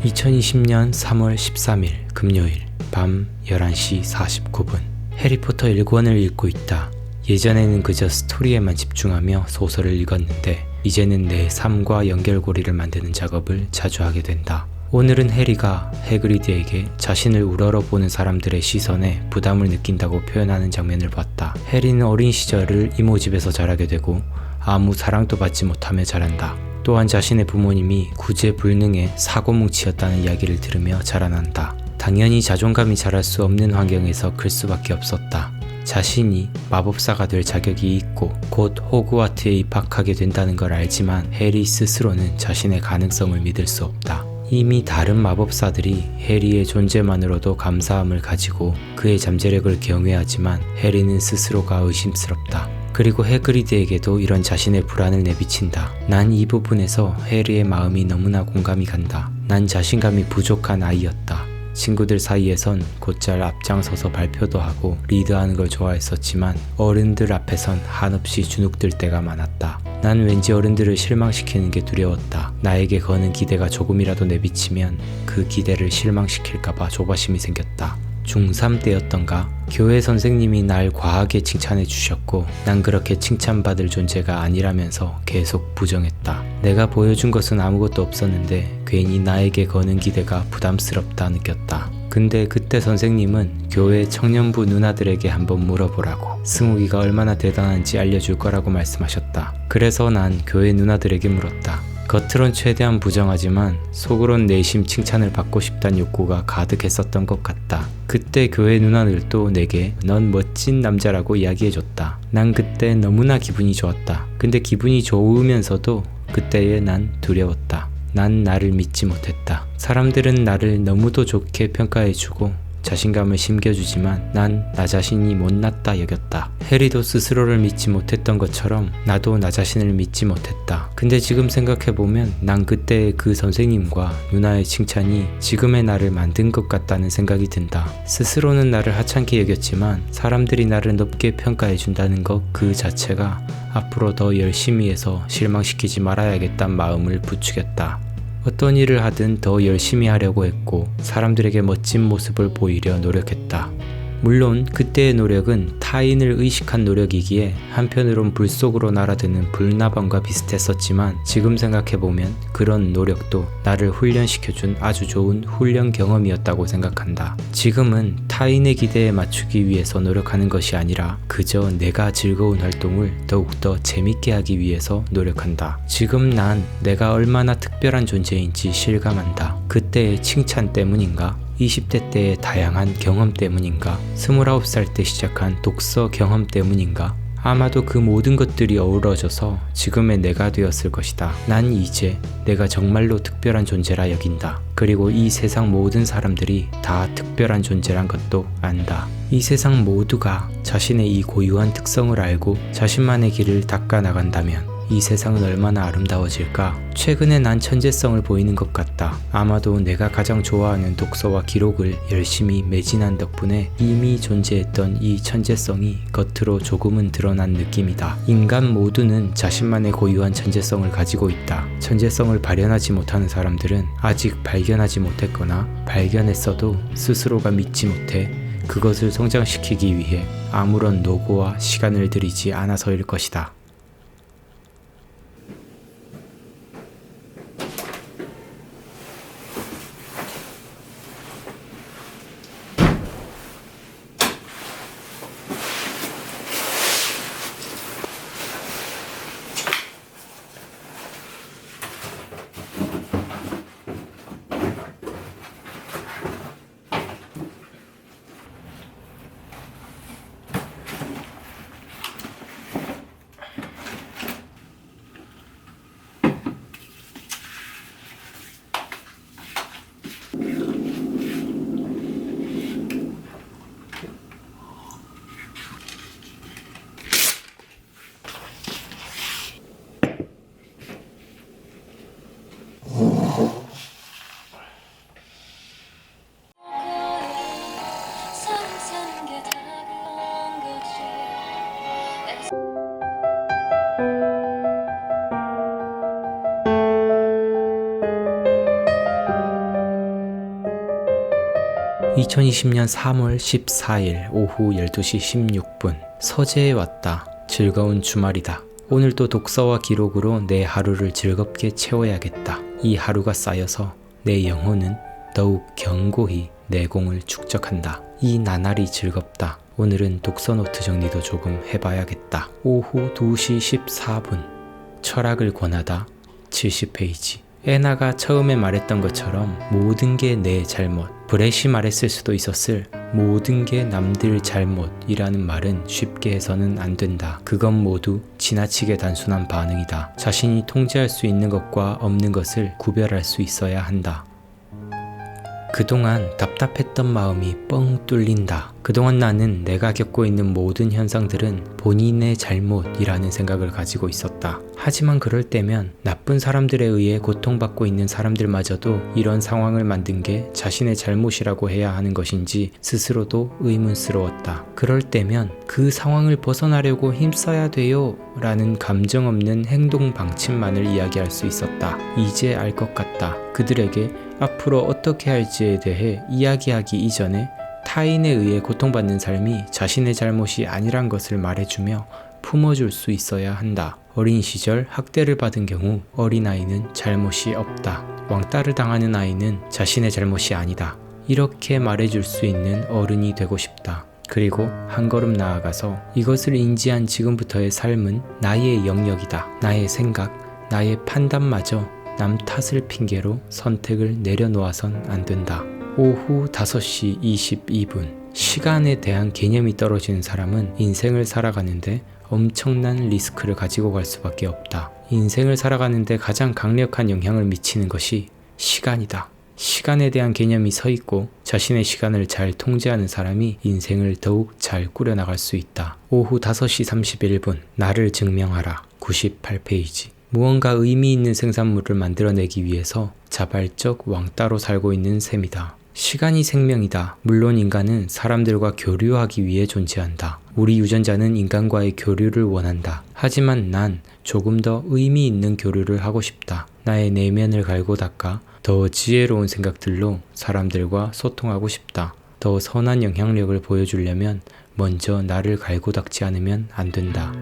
2020년 3월 13일 금요일 밤 11시 49분 해리포터 1권을 읽고 있다. 예전에는 그저 스토리에만 집중하며 소설을 읽었는데 이제는 내 삶과 연결고리를 만드는 작업을 자주 하게 된다. 오늘은 해리가 해그리드에게 자신을 우러러보는 사람들의 시선에 부담을 느낀다고 표현하는 장면을 봤다. 해리는 어린 시절을 이모집에서 자라게 되고 아무 사랑도 받지 못하며 자란다. 또한 자신의 부모님이 구제불능의 사고뭉치였다는 이야기를 들으며 자라난다. 당연히 자존감이 자랄 수 없는 환경에서 클 수밖에 없었다. 자신이 마법사가 될 자격이 있고 곧 호그와트에 입학하게 된다는 걸 알지만 해리 스스로는 자신의 가능성을 믿을 수 없다. 이미 다른 마법사들이 해리의 존재만으로도 감사함을 가지고 그의 잠재력을 경외하지만 해리는 스스로가 의심스럽다. 그리고 해그리드에게도 이런 자신의 불안을 내비친다. 난 이 부분에서 해리의 마음이 너무나 공감이 간다. 난 자신감이 부족한 아이였다. 친구들 사이에선 곧잘 앞장서서 발표도 하고 리드하는 걸 좋아했었지만 어른들 앞에선 한없이 주눅들 때가 많았다. 난 왠지 어른들을 실망시키는 게 두려웠다. 나에게 거는 기대가 조금이라도 내비치면 그 기대를 실망시킬까봐 조바심이 생겼다. 중3 때였던가 교회 선생님이 날 과하게 칭찬해 주셨고 난 그렇게 칭찬받을 존재가 아니라면서 계속 부정했다. 내가 보여준 것은 아무것도 없었는데 괜히 나에게 거는 기대가 부담스럽다 느꼈다. 근데 그때 선생님은 교회 청년부 누나들에게 한번 물어보라고 승욱이가 얼마나 대단한지 알려줄 거라고 말씀하셨다. 그래서 난 교회 누나들에게 물었다. 겉으론 최대한 부정하지만 속으론 내심 칭찬을 받고 싶다는 욕구가 가득했었던 것 같다. 그때 교회 누나들도 내게 넌 멋진 남자라고 이야기해줬다. 난 그때 너무나 기분이 좋았다. 근데 기분이 좋으면서도 그때에 난 두려웠다. 난 나를 믿지 못했다. 사람들은 나를 너무도 좋게 평가해주고 자신감을 심겨주지만 난 나 자신이 못났다 여겼다. 해리도 스스로를 믿지 못했던 것처럼 나도 나 자신을 믿지 못했다. 근데 지금 생각해보면 난 그때 그 선생님과 누나의 칭찬이 지금의 나를 만든 것 같다는 생각이 든다. 스스로는 나를 하찮게 여겼지만 사람들이 나를 높게 평가해준다는 것 그 자체가 앞으로 더 열심히 해서 실망시키지 말아야겠다는 마음을 부추겼다. 어떤 일을 하든 더 열심히 하려고 했고 사람들에게 멋진 모습을 보이려 노력했다. 물론 그때의 노력은 타인을 의식한 노력이기에 한편으론 불 속으로 날아드는 불나방과 비슷했었지만 지금 생각해보면 그런 노력도 나를 훈련시켜준 아주 좋은 훈련 경험이었다고 생각한다. 지금은 타인의 기대에 맞추기 위해서 노력하는 것이 아니라 그저 내가 즐거운 활동을 더욱더 재밌게 하기 위해서 노력한다. 지금 난 내가 얼마나 특별한 존재인지 실감한다. 그때의 칭찬 때문인가? 20대 때의 다양한 경험 때문인가? 29살 때 시작한 독서 경험 때문인가? 아마도 그 모든 것들이 어우러져서 지금의 내가 되었을 것이다. 난 이제 내가 정말로 특별한 존재라 여긴다. 그리고 이 세상 모든 사람들이 다 특별한 존재란 것도 안다. 이 세상 모두가 자신의 이 고유한 특성을 알고 자신만의 길을 닦아 나간다면 이 세상은 얼마나 아름다워질까? 최근에 난 천재성을 보이는 것 같다. 아마도 내가 가장 좋아하는 독서와 기록을 열심히 매진한 덕분에 이미 존재했던 이 천재성이 겉으로 조금은 드러난 느낌이다. 인간 모두는 자신만의 고유한 천재성을 가지고 있다. 천재성을 발현하지 못하는 사람들은 아직 발견하지 못했거나 발견했어도 스스로가 믿지 못해 그것을 성장시키기 위해 아무런 노고와 시간을 들이지 않아서일 것이다. 2020년 3월 14일 오후 12시 16분. 서재에 왔다. 즐거운 주말이다. 오늘도 독서와 기록으로 내 하루를 즐겁게 채워야겠다. 이 하루가 쌓여서 내 영혼은 더욱 견고히 내공을 축적한다. 이 나날이 즐겁다. 오늘은 독서 노트 정리도 조금 해봐야겠다. 오후 2시 14분. 철학을 권하다. 70페이지. 애나가 처음에 말했던 것처럼 모든 게 내 잘못, 브렛이 말했을 수도 있었을 모든 게 남들 잘못이라는 말은 쉽게 해서는 안 된다. 그건 모두 지나치게 단순한 반응이다. 자신이 통제할 수 있는 것과 없는 것을 구별할 수 있어야 한다. 그동안 답답했던 마음이 뻥 뚫린다. 그동안 나는 내가 겪고 있는 모든 현상들은 본인의 잘못이라는 생각을 가지고 있었다. 하지만 그럴 때면 나쁜 사람들에 의해 고통받고 있는 사람들마저도 이런 상황을 만든 게 자신의 잘못이라고 해야 하는 것인지 스스로도 의문스러웠다. 그럴 때면 그 상황을 벗어나려고 힘써야 돼요 라는 감정 없는 행동 방침만을 이야기할 수 있었다. 이제 알 것 같다. 그들에게 앞으로 어떻게 할지에 대해 이야기하기 이전에 타인에 의해 고통받는 삶이 자신의 잘못이 아니란 것을 말해주며 품어줄 수 있어야 한다. 어린 시절 학대를 받은 경우 어린아이는 잘못이 없다. 왕따를 당하는 아이는 자신의 잘못이 아니다. 이렇게 말해줄 수 있는 어른이 되고 싶다. 그리고 한 걸음 나아가서 이것을 인지한 지금부터의 삶은 나의 영역이다. 나의 생각, 나의 판단마저 남 탓을 핑계로 선택을 내려놓아선 안 된다. 오후 5시 22분. 시간에 대한 개념이 떨어지는 사람은 인생을 살아가는데 엄청난 리스크를 가지고 갈 수밖에 없다. 인생을 살아가는데 가장 강력한 영향을 미치는 것이 시간이다. 시간에 대한 개념이 서 있고 자신의 시간을 잘 통제하는 사람이 인생을 더욱 잘 꾸려나갈 수 있다. 오후 5시 31분. 나를 증명하라. 98페이지. 무언가 의미 있는 생산물을 만들어내기 위해서 자발적 왕따로 살고 있는 셈이다. 시간이 생명이다. 물론 인간은 사람들과 교류하기 위해 존재한다. 우리 유전자는 인간과의 교류를 원한다. 하지만 난 조금 더 의미 있는 교류를 하고 싶다. 나의 내면을 갈고 닦아 더 지혜로운 생각들로 사람들과 소통하고 싶다. 더 선한 영향력을 보여주려면 먼저 나를 갈고 닦지 않으면 안 된다.